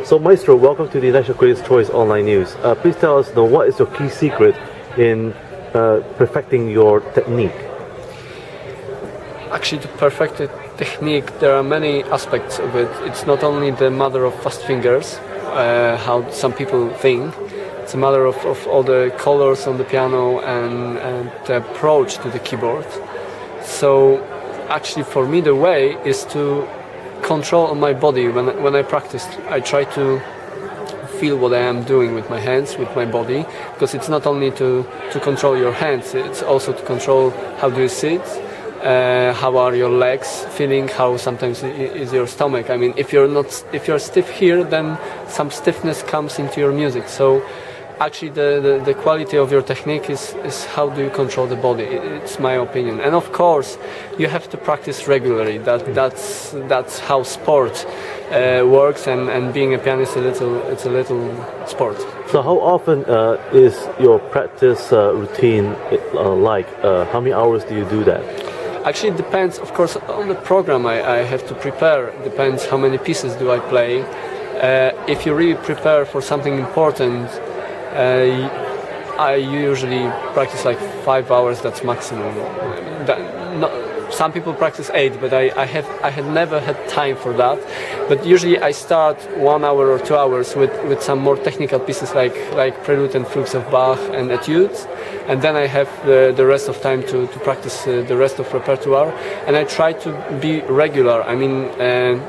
So Maestro, welcome to the National Critics' Choice Online News. Please tell us what is your key secret in perfecting your technique? Actually, to perfect the technique, there are many aspects of it. It's not only the matter of fast fingers, how some people think. It's a matter of all the colors on the piano and the approach to the keyboard. So actually for me the way is to control on my body. When I practice, I try to feel what I am doing with my hands, with my body, because it's not only to control your hands, it's also to control how do you sit, how are your legs feeling, how sometimes is your stomach. I mean, if you're stiff here, then some stiffness comes into your music. So actually the quality of your technique is how do you control the body. It's my opinion. And of course you have to practice regularly. That's how sport works, and being a pianist it's a little sport. So how often is your practice routine like? How many hours do you do that? Actually, it depends, of course, on the program I have to prepare. It depends how many pieces do I play. If you really prepare for something important, I usually practice like 5 hours. That's maximum. Some people practice 8, but I had never had time for that. But usually I start 1 hour or 2 hours with some more technical pieces like Prelude and Fugues of Bach and Etudes, and then I have the rest of time to practice the rest of repertoire. And I try to be regular. I mean,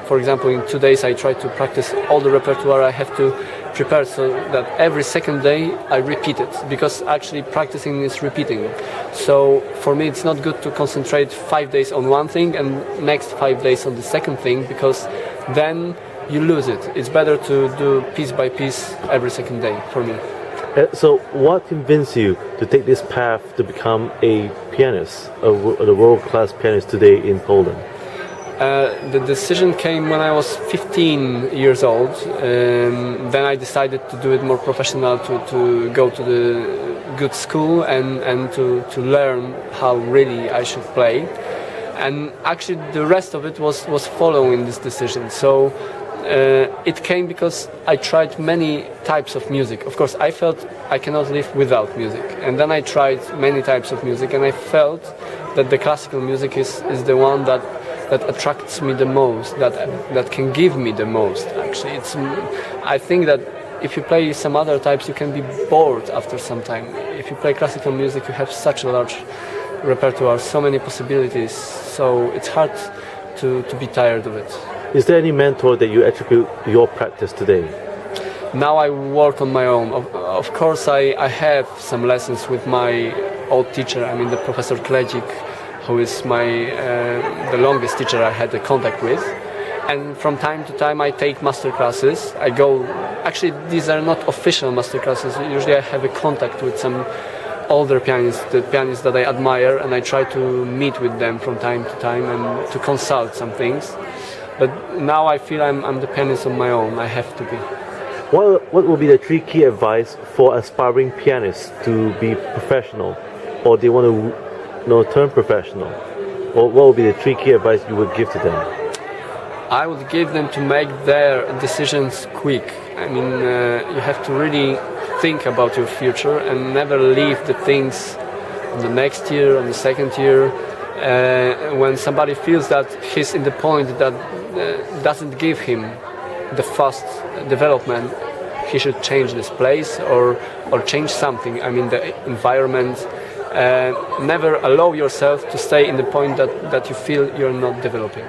for example, in 2 days I try to practice all the repertoire I have to prepare, so that every second day I repeat it, because actually practicing is repeating. So for me it's not good to concentrate 5 days on one thing and next 5 days on the second thing, because then you lose it. It's better to do piece by piece every second day for me. So what convinced you to take this path to become a pianist, a world-class pianist today in Poland? The decision came when I was 15 years old. Then I decided to do it more professional, to go to the good school and to learn how really I should play. And actually the rest of it was following this decision. So it came because I tried many types of music. Of course, I felt I cannot live without music. And then I tried many types of music, and I felt that the classical music is the one that attracts me the most, that can give me the most. Actually, I think that if you play some other types, you can be bored after some time. If you play classical music, you have such a large repertoire, so many possibilities, so it's hard to be tired of it. Is there any mentor that you attribute your practice today? Now I work on my own. Of course, I have some lessons with my old teacher. I mean, the Professor Kledzik, who is the longest teacher I had a contact with. And from time to time I take master classes. Actually these are not official master classes. Usually I have a contact with some older pianists, the pianists that I admire, and I try to meet with them from time to time and to consult some things. But now I feel I'm the pianist on my own. I have to be. What would be the 3 key advice for aspiring pianists to be professional, or they want to turn professional? Or what would be the 3 key advice you would give to them? I would give them to make their decisions quick. I mean, you have to really think about your future and never leave the things on the next year, on the second year. When somebody feels that he's in the point that doesn't give him the fast development, he should change this place or change something. I mean, the environment. Never allow yourself to stay in the point that you feel you're not developing.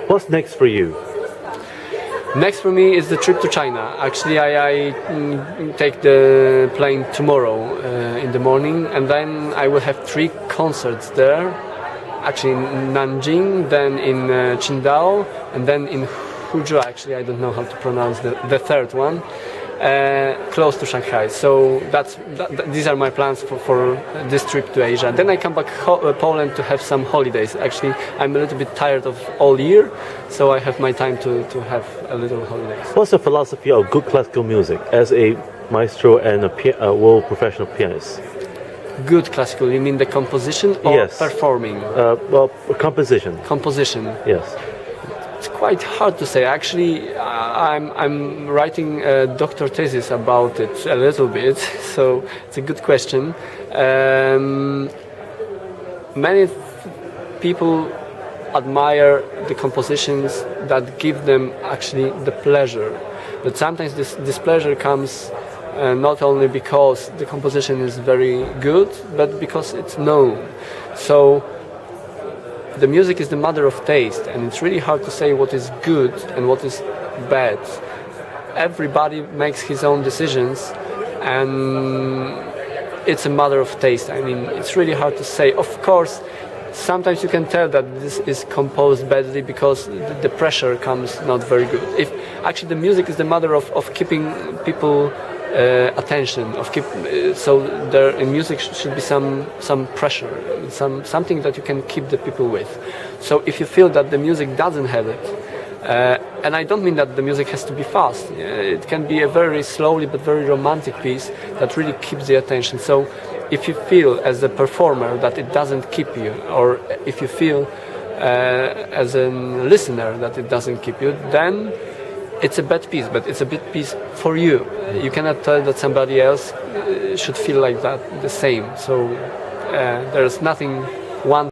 What's next for you? Next for me is the trip to China. Actually, I take the plane tomorrow in the morning, and then I will have 3 concerts there. Actually in Nanjing, then in Qingdao, and then in Huzhou. Actually, I don't know how to pronounce the third one. Close to Shanghai. So these are my plans for this trip to Asia. Then I come back Poland to have some holidays. Actually, I'm a little bit tired of all year, so I have my time to have a little holidays. What's the philosophy of good classical music as a maestro and a world professional pianist? Good classical, you mean the composition or yes. Performing? Well, composition. Composition. Yes. It's quite hard to say. Actually, I'm writing a doctor thesis about it a little bit, so it's a good question. Many people admire the compositions that give them actually the pleasure, but sometimes this pleasure comes not only because the composition is very good, but because it's known. So the music is the mother of taste, and it's really hard to say what is good and what is bad. Everybody makes his own decisions, and it's a matter of taste. I mean, it's really hard to say. Of course, sometimes you can tell that this is composed badly because the pressure comes not very good. If actually the music is the mother of keeping people attention, so there in music should be some pressure, something that you can keep the people with. So if you feel that the music doesn't have it, and I don't mean that the music has to be fast. It can be a very slowly but very romantic piece that really keeps the attention. So if you feel as a performer that it doesn't keep you, or if you feel as a listener that it doesn't keep you, then it's a bad piece, but it's a bad piece for you. You cannot tell that somebody else should feel like that the same. So there's nothing one